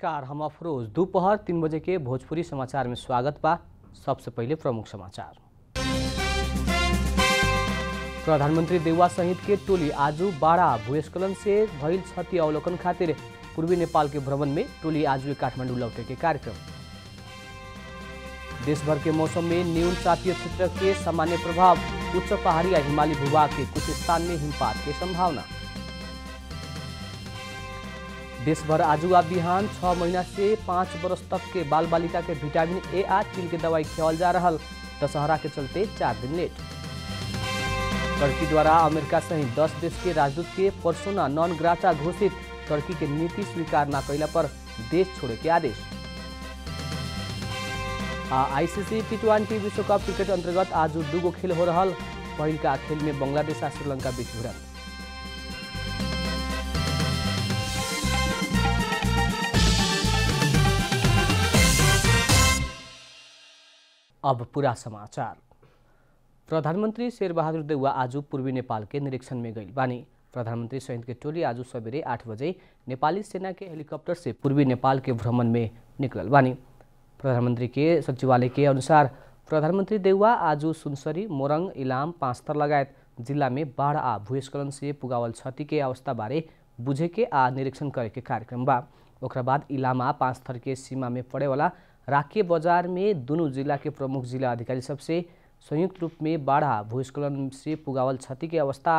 नमस्कार, हम अफरोज। दोपहर 3 बजे के भोजपुरी समाचार में स्वागत बा। सबसे पहले प्रमुख समाचार। प्रधानमंत्री देउवा सहित के टोली आज बाड़ा भूस्खलन से भइल क्षति अवलोकन खातिर पूर्वी नेपाल के भ्रमण में टोली आज काठमाडौँ लौटे के कार्यक्रम। देश भर के मौसम में न्यून चापीय क्षेत्र के सामान्य प्रभाव, उच्च पहाड़ी या हिमालय भूभाग के कुछ स्थान में हिमपात की संभावना। देश भर आज बिहान 6 महीना से 5 वर्ष तक के बाल बालिका के विटामिन ए आ चील के दवाई खियावल जा रहा। दशहरा के चलते 4 दिन लेट। टर्की द्वारा अमेरिका सहित 10 देश के राजदूत के पर्सोना नॉन ग्राटा घोषित। टर्की के नीति स्वीकार न कैला पर देश छोड़े के आदेश। आईसीसी टी20 विश्व कप क्रिकेट अंतर्गत आज 2 खेल हो रहा। पहिल का खेल में बांग्लादेश और श्रीलंका बीच भिड़ंत। अब पूरा समाचार। प्रधानमंत्री शेरबहादुर देउवा आज पूर्वी नेपाल के निरीक्षण में गई बानी। प्रधानमंत्री सहित के टोली आज सवेरे 8 बजे नेपाली सेना के हेलीकॉप्टर से पूर्वी नेपाल के भ्रमण में निकलल बानी। प्रधानमंत्री के सचिवालय के अनुसार प्रधानमंत्री देउवा आज सुनसरी, मोरङ, इलाम, पाँचथर लगायत जिला में बाढ़ आ भूस्खलन से पुगावल क्षति के अवस्था बारे बुझे के आ निरीक्षण करे के कार्यक्रम बा। ओकरा बाद इलाम आ पाँचथर के सीमा में पड़े वाला राके बजार में दोनों जिला के प्रमुख जिला अधिकारी सबसे संयुक्त रूप में बाढ़ भूस्खलन से पुगावल क्षति के अवस्था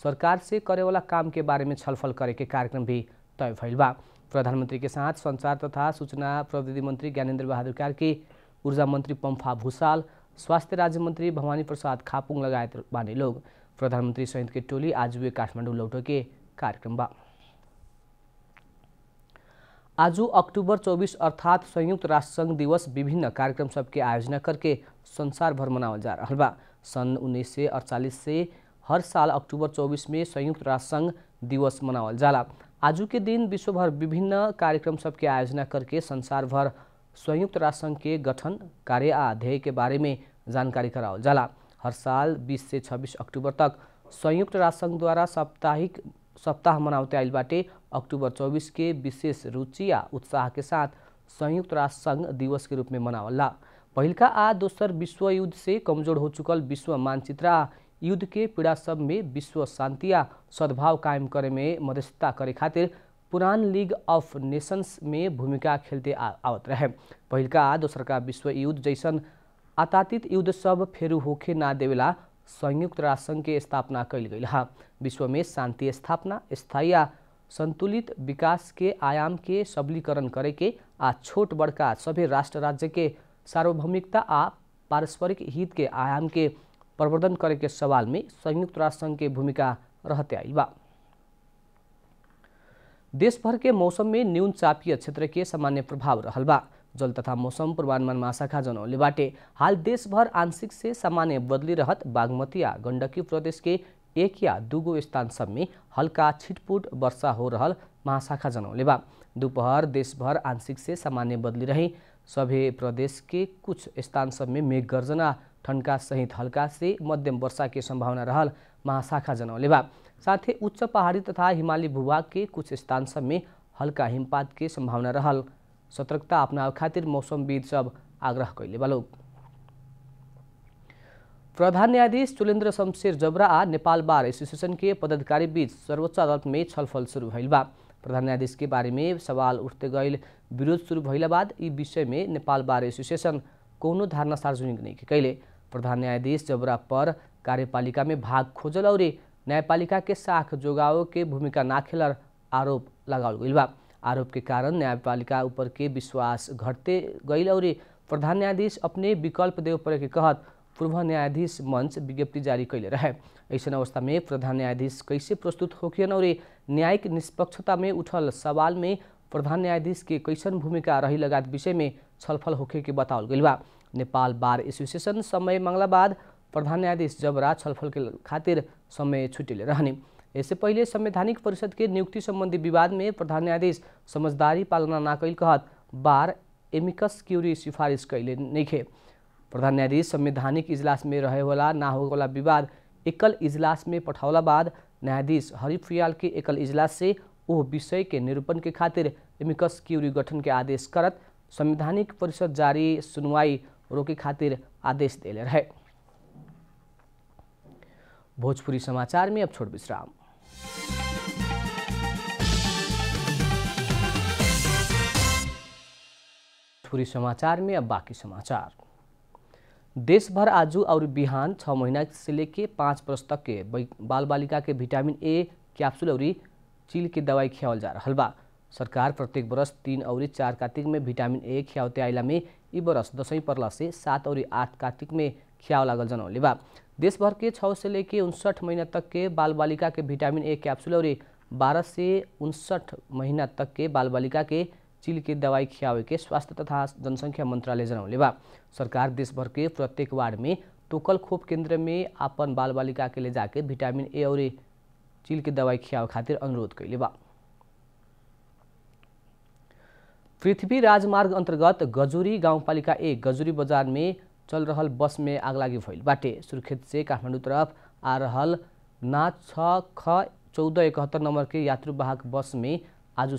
सरकार से करे वाला काम के बारे में छलफल करे के कार्यक्रम भी तय भइल बा। प्रधानमंत्री के साथ संचार तथा सूचना प्रविधि मंत्री ज्ञानेन्द्र बहादुर कार्की, ऊर्जा मंत्री पम्फा भूषाल, स्वास्थ्य राज्य मंत्री भवानी प्रसाद खापुङ लगायत बानी लोग। प्रधानमंत्री सहित के टोली आज वे काठमाडौँ लौटे के कार्यक्रम बा। आज अक्टूबर 24 अर्थात संयुक्त राष्ट्र संघ दिवस विभिन्न कार्यक्रम सबके आयोजना करके संसार भर मनावल जा रहा बा। सन 1948 से हर साल अक्टूबर 24 में संयुक्त राष्ट्र संघ दिवस मनावल जाला। आज के दिन विश्वभर विभिन्न कार्यक्रम सबके आयोजना करके संसार भर संयुक्त राष्ट्र संघ के गठन, कार्य आ ध्येय के बारे में जानकारी करावल जाला। हर साल 20 से 26 अक्टूबर तक संयुक्त राष्ट्र संघ द्वारा साप्ताहिक सप्ताह मनावते आइल बाटे। अक्टूबर 24 के विशेष रुचि या उत्साह के साथ संयुक्त राष्ट्र संघ दिवस के रूप में मनावला। पहिलका आ दोसर विश्व युद्ध से कमजोर हो चुकल विश्व मानचित्र आ युद्ध के पीड़ा सब में विश्व शांति या सद्भाव कायम करे में मध्यस्थता करे खातिर पुरान लीग ऑफ नेशंस में भूमिका खेलते आवत रहे। पहिलका आ दोसर का विश्व युद्ध जैसन आतंकित युद्ध सब फेरू होखे ना देवेला संयुक्त राष्ट्र संघ के स्थापना कैल गई। विश्व में शांति स्थापना, स्थायी या संतुलित विकास के आयाम के सबलीकरण करे के आ छोट बड़का सभी राष्ट्र राज्य के सार्वभौमिकता आ पारस्परिक हित के आयाम के प्रवर्धन करे के सवाल में संयुक्त राष्ट्र संघ के भूमिका रहते आइल बा। देश भर के मौसम में न्यून चापीय क्षेत्र के सामान्य प्रभाव रहल बा। जल तथा मौसम पूर्वानुमान महाशाखा जनौले बाटे हाल देश भर आंशिक से सामान्य बदली रहत बागमती या गंडकी प्रदेश के 1 या 2 स्थान सब में हल्का छिटपुट वर्षा हो रहल महाशाखा जनौले बा। दोपहर देश भर आंशिक से सामान्य बदली रही। सभी प्रदेश के कुछ स्थान सब में मेघ गर्जना, ठनका सहित हल्का से मध्यम वर्षा की संभावना रहल महाशाखा जनौले बा। साथ ही उच्च पहाड़ी तथा हिमालय भूभाग के कुछ स्थान सब में हल्का हिमपात की संभावना रहल। सतर्कता अपनावे खातिर मौसमविद सब आग्रह कैले बा लोग। प्रधान न्यायाधीश चुलेन्द्र शमशेर जबरा आ नेपाल बार एसोसिएशन के पदाधिकारी बीच सर्वोच्च अदालत में छलफल शुरू भइल बा। प्रधान न्यायाधीश के बारे में सवाल उठते गईल विरोध शुरू भइला बाद ई विषय में नेपाल बार एसोसिएशन कोनो धारणा सार्वजनिक नहीं कैले। प्रधान न्यायाधीश जबरा पर कार्यपालिका में भाग खोजल और न्यायपालिका के साख जोगाव के भूमिका ना खेलर आरोप लगावल गईल बा। आरोप के कारण न्यायपालिका ऊपर के विश्वास घटते गईल और प्रधान न्यायाधीश अपने विकल्प देव पड़े के कहत पूर्व न्यायाधीश मंच विज्ञप्ति जारी कैले रहे। ऐसन अवस्था में प्रधान न्यायाधीश कैसे प्रस्तुत होखियन और न्यायिक निष्पक्षता में उठल सवाल में प्रधान न्यायाधीश के कैसन भूमिका रही लगात विषय में छलफल होखे के बतावल गईल बा। नेपाल बार एसोसिएशन समय मांगला बाद प्रधान न्यायाधीश जबरा छलफल के खातिर समय छुटेले रहनी। इससे पहले संवैधानिक परिषद के नियुक्ति संबंधी विवाद में प्रधान न्यायाधीश समझदारी पालना ना कैल कहत बार एमिकस क्यूरी सिफारिश कैले नइखे। प्रधान न्यायाधीश संवैधानिक इजलास में रहे वाला ना हो वाला विवाद एकल इजलास में पठावला बाद न्यायाधीश हरिप्रियाल के एकल इजलास से वो विषय के निरूपण के खातिर एमिकस क्यूरी गठन के आदेश करत संवैधानिक परिषद जारी सुनवाई रोके खातिर आदेश देले रहे। भोजपुरी समाचार में अब छोट विश्राम। भोजपुरी समाचार में अब बाकी समाचार। देश भर आज और बिहान 6 महीना से लेके 5 वर्ष तक के बाल बालिका के विटामिन ए कैप्सूल और चील के दवाई खियावल जा रहा बा। सरकार प्रत्येक वर्ष 3 और 4 कार्तिक में विटामिन ए खियावते आइला में ई वर्ष 10 परला से 7 और 8 कार्तिक में खियाव लागल जनौले बा। देश भर के 6 से लेके 59 महीना तक के बाल बालिका के विटामिन ए कैप्सूल और 12 से 59 महीना तक के बाल बालिका के चील के दवाई खियावे के स्वास्थ्य तथा जनसंख्या मंत्रालय जनौले बा। सरकार देश भर के प्रत्येक वार्ड में टोकल खोप केंद्र में अपन बाल बालिका के ले जाके विटामिन ए और चील के दवाई खियावे खातिर अनुरोध कैले बा। पृथ्वी राजमार्ग अंतर्गत गजुरी गाउँपालिका 1 गजुरी बजार में चल रहल बस में आगलागी भइल बाटे। सुर्खेत से काठमाडौँ तरफ आ रहल ना 6ख1471 नंबर के यात्रुवाहक बस में आज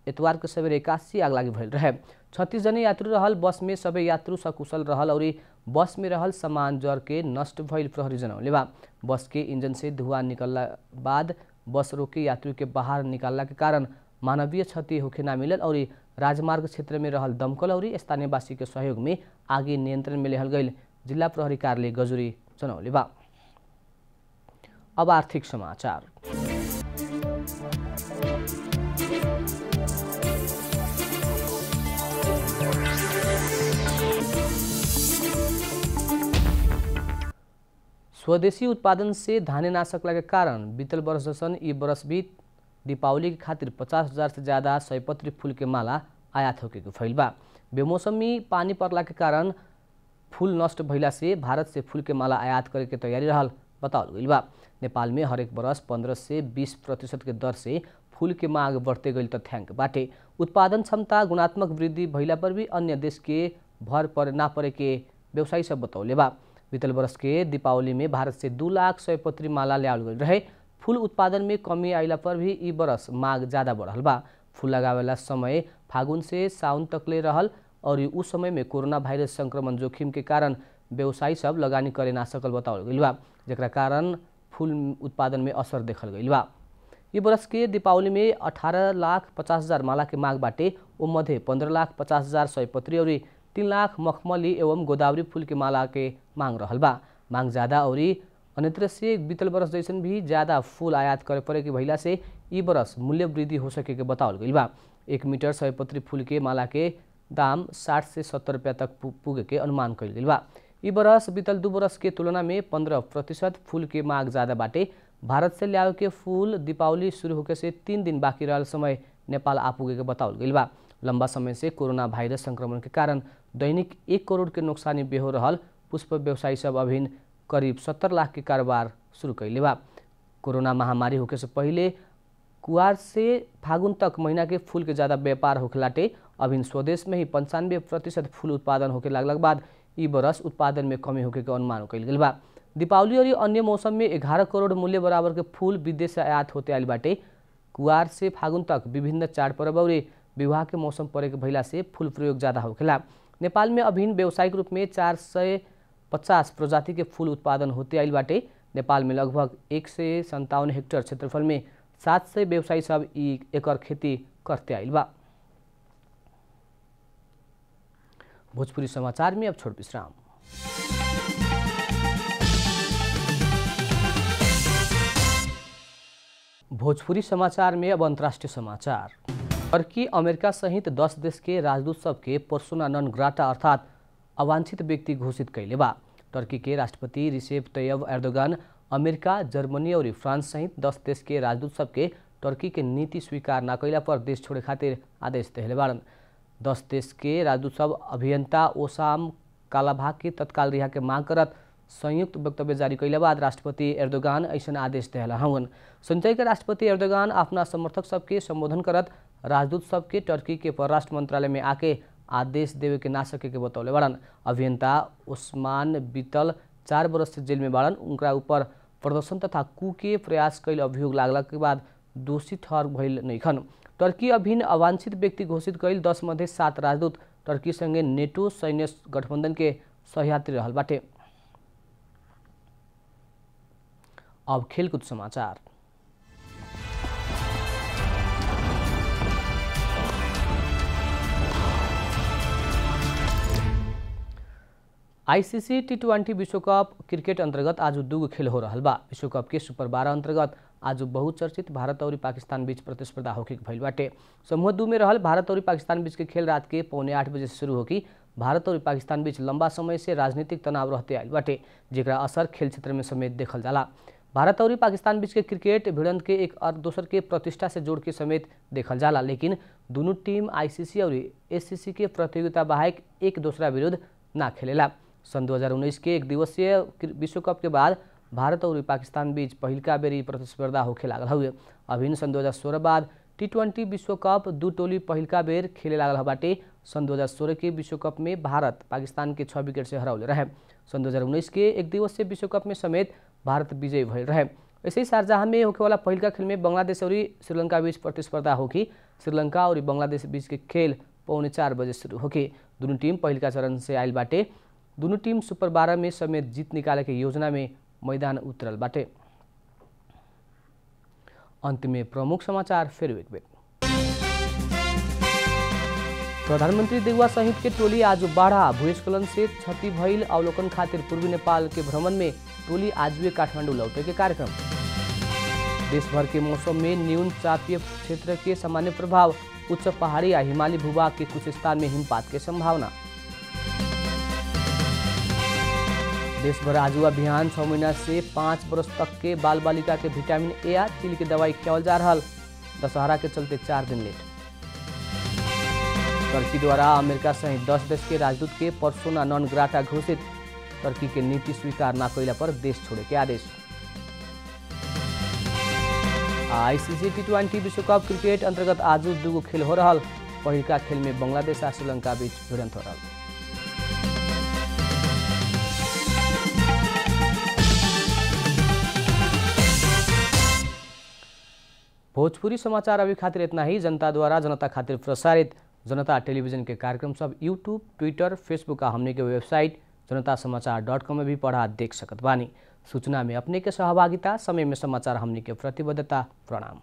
इतवार के सवेरे 81 आगलागी भइल रहे। 36 जने यात्रु रहल बस में सबै यात्रु सकुशल रहल और बस में रहल सामान जर के नष्ट भइल प्रहरी जनौले बा। बस के इंजन से धुआं निकलला बाद बस रोके यात्रु के बाहर निकालला के कारण मानवीय क्षति होखे ना मिलल और राजमार्ग क्षेत्र में रहल दमकल और स्थानीयवासी के सहयोग में आगे नियंत्रण में लेहल गईल जिला प्रहरी कार्यालय गजुरी जनौले बा। अब आर्थिक समाचार। स्वदेशी उत्पादन से धाने ना सकला के कारण बीतल वर्ष जैसन ई बरस भी दीपावली के खातिर 50,000 से ज्यादा सयपत्री फूल के माला आयात होके फैल बा। बेमौसमी पानी पड़ला के कारण फूल नष्ट भइला से भारत से फूल के माला आयात करे के तैयारी रहल बतावल गइल बा। नेपाल में हरेक बरस 15 से 20% के दर से फूल के मांग बढ़ते गइल तथ्याङ्क बाटे। उत्पादन क्षमता गुणात्मक वृद्धि भइला पर भी अन्य देश के भर पर ना पड़े के व्यवसायी सब बतौले बा। बीतल वर्ष के दीपावली में भारत से 2 लाख सयपत्री माला ल्यावल गइल रहे। फूल उत्पादन में कमी आइला पर भी ई बरस मांग ज्यादा बढ़ल बा। फूल लगावेला समय फागुन से साउन तकले रहल और उस समय में कोरोना वायरस संक्रमण जोखिम के कारण व्यवसायी सब लगानी करे ना सकल बतावल गइल बा, जेकरा कारण फूल उत्पादन में असर देखल गइल बा। ई बरस के दीपावली में 18,50,000 माला के मांग बाटे। ओ मध्य 15,50,000 सयपत्री और 3 लाख मखमली एवं गोदावरी फूल के माला के मांग रहल बा। मांग ज्यादा और अन्यत्र से बीतल बरस जैसन भी ज्यादा फूल आयात करे पड़े के भइला से ई बरस मूल्य वृद्धि हो सके के बतावल गइल बा। 1 मीटर सयपत्री फूल के माला के दाम 60 से 70 रुपया तक पुगे के अनुमान कइल गइल बा। ई बरस बीतल 2 बरस के तुलना में 15% फूल के मांग ज्यादा बाटे। भारत से ल्यावे के फूल दीपावली शुरू होके से 3 दिन बाकी रहल समय नेपाल आपुगे के बतावल गइल बा। लंबा समय से कोरोना वायरस संक्रमण के कारण दैनिक 1 करोड़ के नुकसानी बेहो रहल पुष्प व्यवसायी सब अभिन करीब 70 लाख के कारोबार शुरू कैले बा। कोरोना महामारी होके से पहले कुआर से फागुन तक महीना के फूल के ज्यादा व्यापार होखलाटे अभिन स्वदेश में ही 95% फूल उत्पादन होके लागला बाद ई बरस उत्पादन में कमी होके के अनुमान कैल गेल बा। दीपावली और अन्य मौसम में 11 करोड़ मूल्य बराबर के फूल विदेश से आयात होते आइल बाटे। कुआर से फागुन तक विभिन्न चाड पर्व और विवाह के मौसम परे के भइला से फूल प्रयोग ज्यादा होखेला। नेपाल में अभिन व्यावसायिक रूप में 450 प्रजाति के फूल उत्पादन होते आइल बाटे। नेपाल में लगभग 157 हेक्टेयर क्षेत्रफल में 700 व्यवसायी सब एकर खेती करते आइल बा। भोजपुरी समाचार में अब छोट विश्राम। भोजपुरी समाचार में अब अंतर्राष्ट्रीय समाचार। टर्की अमेरिका सहित 10 देश के राजदूत सबके पर्सोना नन ग्राटा अर्थात अवांछित व्यक्ति घोषित कैले बा। टर्की के राष्ट्रपति रिसेप तैयब एर्दोगान अमेरिका, जर्मनी और फ्रांस सहित 10 देश के राजदूत सबके टर्की के नीति स्वीकार न कैला पर देश छोड़े खातिर आदेश देले बाड़न। 10 देश के राजदूत सब अभियंता ओसाम कालाभाग के तत्काल रिहा के मांग करत संयुक्त वक्तव्य जारी कैला बाद राष्ट्रपति एर्दोगान ऐसा आदेश देला हवन। संचय के राष्ट्रपति एर्दोगान अपना समर्थक सबके संबोधन करत राजदूत सबके टर्की के परराष्ट्र मंत्रालय में आके आदेश देवे के ना सके के बतौले बाड़न। अभियंता ओस्मान बीतल 4 बरस से जेल में बाड़न। उनका ऊपर प्रदर्शन तथा कू के प्रयास कैल अभियोग लागला के बाद दोषी ठहर भइल नइखन। टर्की अभिन्न अवांछित व्यक्ति घोषित कईल 10 मध्ये 7 राजदूत टर्की सँगै नेटो सैन्य गठबन्धन के सहयात्री रहल बाटे। अब खेलकुद समाचार। आईसीसी टी20 विश्वकप क्रिकेट अंतर्गत आज 2 खेल हो रहा बा। विश्वकप के सुपर 12 अंतर्गत आज बहुचर्चित भारत और पाकिस्तान बीच प्रतिस्पर्धा होके भइल बाटे। समूह 2 में रहल भारत और पाकिस्तान बीच के खेल रात के 7:45 बजे से शुरू होगी। भारत और पाकिस्तान बीच लंबा समय से राजनीतिक तनाव रहते आयल बाटे, जेकरा असर खेल क्षेत्र में समेत देखल जाला। भारत और पाकिस्तान बीच के क्रिकेट भिड़ंत के एक और दूसर के प्रतिष्ठा से जोड़ के समेत देखल जाला, लेकिन दोनों टीम आईसीसी और एससीसी के प्रतियोगिता बाहेक एक दूसरा विरुद्ध ना खेलेला। सन 2019 के एक दिवसीय विश्वकप के बाद भारत और पाकिस्तान बीच पहिलका बेरी प्रतिस्पर्धा होखे लागल हुए। अभिन्न सन 2016 बाद टी20 विश्वकप 2 टोली पहिलका बेर खेले लागल बाटे। सन 2016 के विश्वकप में भारत पाकिस्तान के 6 विकेट से हराउले रहे। सन 2019 के एक दिवसीय विश्वकप में समेत भारत विजयी भइल रहे। ऐसे ही शारजाह में होखेवाला पहिलका खेल में बांग्लादेश और श्रीलंका बीच प्रतिस्पर्धा होगी। श्रीलंका और बांग्लादेश बीच के खेल 4:45 बजे शुरू होगी। दोनों टीम पहिलका चरण से आयल बाटे। दोनों टीम सुपर 12 में समेत जीत निकाले के योजना में मैदान उतरल बाटे। अंत में प्रमुख समाचार फिर एक बेर। प्रधानमंत्री देउवा सहित के टोली आज बाढ़ा भूस्खलन से क्षति भइल अवलोकन खातिर पूर्वी नेपाल के भ्रमण में टोली आजुए काठमाडौँ लौटे के कार्यक्रम। देशभर के मौसम में न्यून चापीय क्षेत्र के सामान्य प्रभाव, उच्च पहाड़ी या हिमालय भूभाग के कुछ स्थान में हिमपात के संभावना। देशभर आजू अभियान 6 महीना से 5 वर्ष तक के बाल बालिका के विटामिन ए या तिल की दवाई खियावल जा रहा। दशहरा के चलते 4 दिन लेट। टर्की द्वारा अमेरिका सहित 10 देश के राजदूत के पर्सोना नॉन ग्राटा घोषित। टर्की के नीति स्वीकार न कैला पर देश छोड़े के आदेश। आईसीसी टी20 विश्वकप क्रिकेट अंतर्गत आज 2 खेल हो रहा। पहिलका खेल में बांग्लादेश और श्रीलंका बीच भिड़ंत हो रहा। भोजपुरी समाचार अभी खातिर इतना ही। जनता द्वारा जनता खातिर प्रसारित जनता टेलीविजन के कार्यक्रम सब यूट्यूब, ट्विटर, फेसबुक और हमने के वेबसाइट जनतासमाचार.com में भी पढ़ा देख सकत बानी। सूचना में अपने के सहभागिता, समय में समाचार हमने के प्रतिबद्धता। प्रणाम।